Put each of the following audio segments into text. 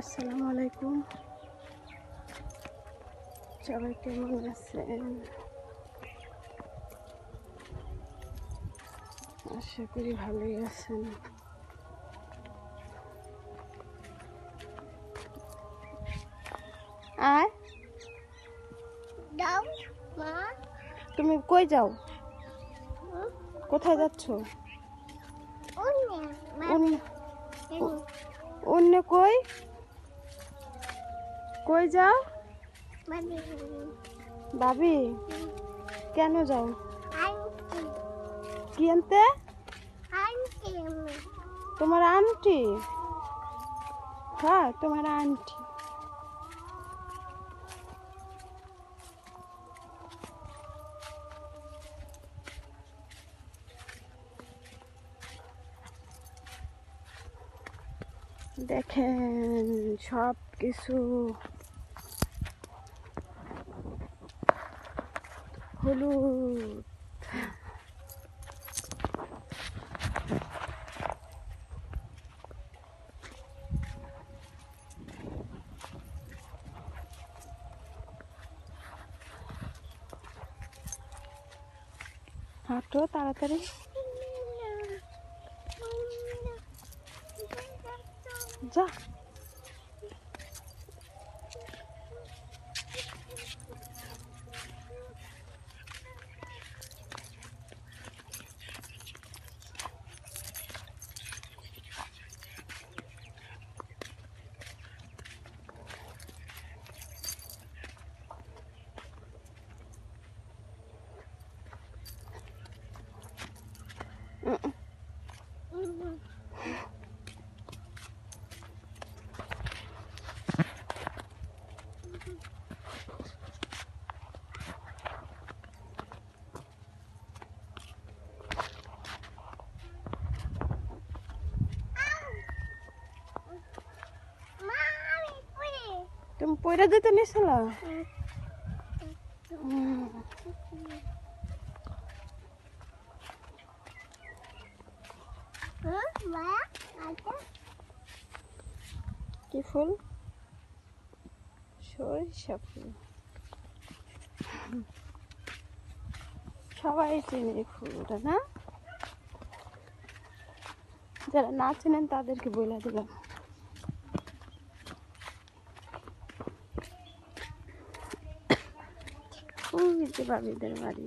আসসালামু আলাইকুম, সবাই কেমন আছেন? আশা করি ভালোই আছেন। আয় দাও মা। তুমি কই যাও? কোথায় যাচ্ছ? অন্য কই কই যাও? ভাবি কেন যাও? কি আনতে? তোমার আন্টি? হ্যাঁ, তোমার আন্টি। দেখেন সব কিছু হলুদ। হাঁটো তাড়াতাড়ি। যা। তুমি পয়রা দিতে নিছিল? কি ফুল? সরিষা ফুল। সবাই চেনে এই ফুলটা না? যারা না চেনেন তাদেরকে বলে দিলাম। বাবিদের বাড়ি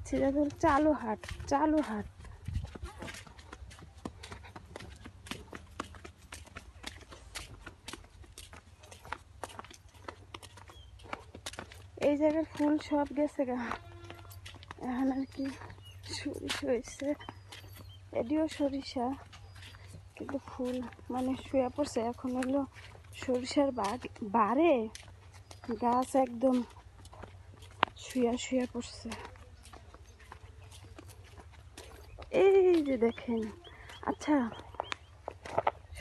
সিরাজুল চালু হাট। এই জায়গার ফুল সব গেছে গা, এখন আর কি সরিষা হয়েছে। এটিও সরিষা, কিন্তু ফুল মানে শুয়ে পড়ছে। এখন হলো সরিষার বারে গাছ একদম শুয়ে পড়ছে। এই যে দেখেন। আচ্ছা,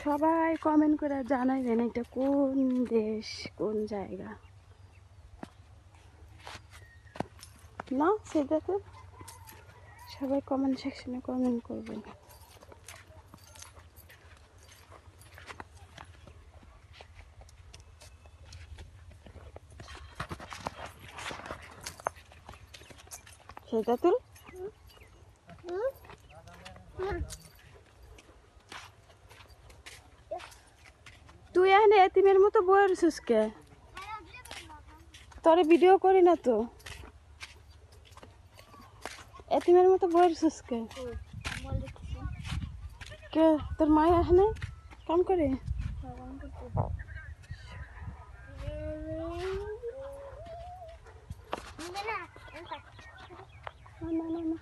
সবাই কমেন্ট করে জানাইবেন এটা কোন দেশ, কোন জায়গা? না সেটা তো সবাই কমেন্ট সেকশনে কমেন্ট করবেন। সেটা তো তুই এখানে এতিমের মতো বইয়ের সুসকে তোরে ভিডিও করি না তো। এতিমের মতো বইয়ের সুসকে কে? তোর মা এখানে কাম করে? না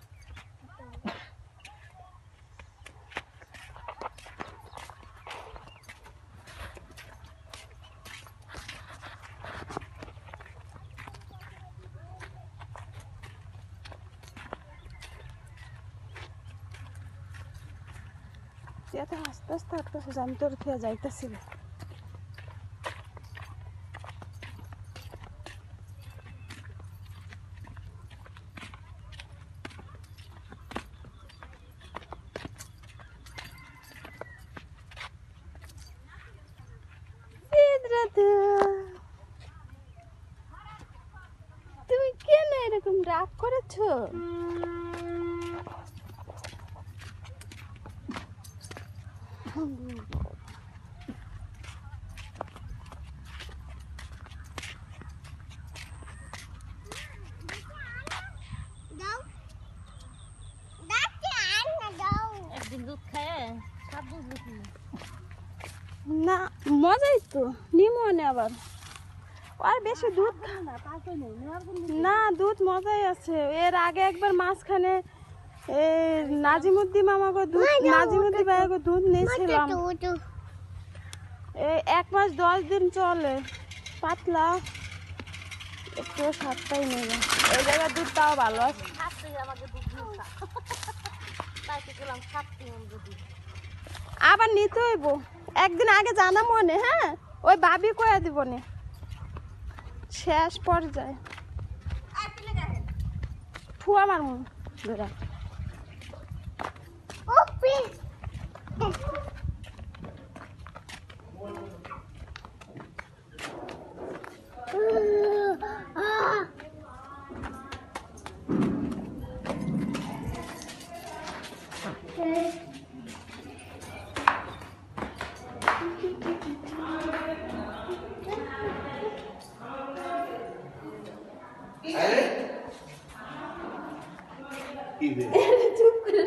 এত আস্তে আস্তে হাঁটতেছিস, আমি তোর খেয়ে যাইতেছি। খাচ্ছো? না মজাই তো নিমো না আবার আর বেশি দুধ না, দুধ মজাই আছে। এর আগে একবার মাঝখানে নাজিমুদ্দিন মামাকে দুধ, নাজিমুদ্দিন ভাইয়াকে দুধ নিয়েছিলাম। 1 মাস 10 দিন চলে, পাতলা, একটু স্বাদটাই নেবে। এই জায়গার দুধটাও ভালো আছে। আবার নিতে হইব, একদিন আগে জানা মনে। হ্যাঁ, ওই ভাবি কয়া দিব নে, শেষ পর্যায়ে ফুয়া আমার মন ধরা। চুপ করে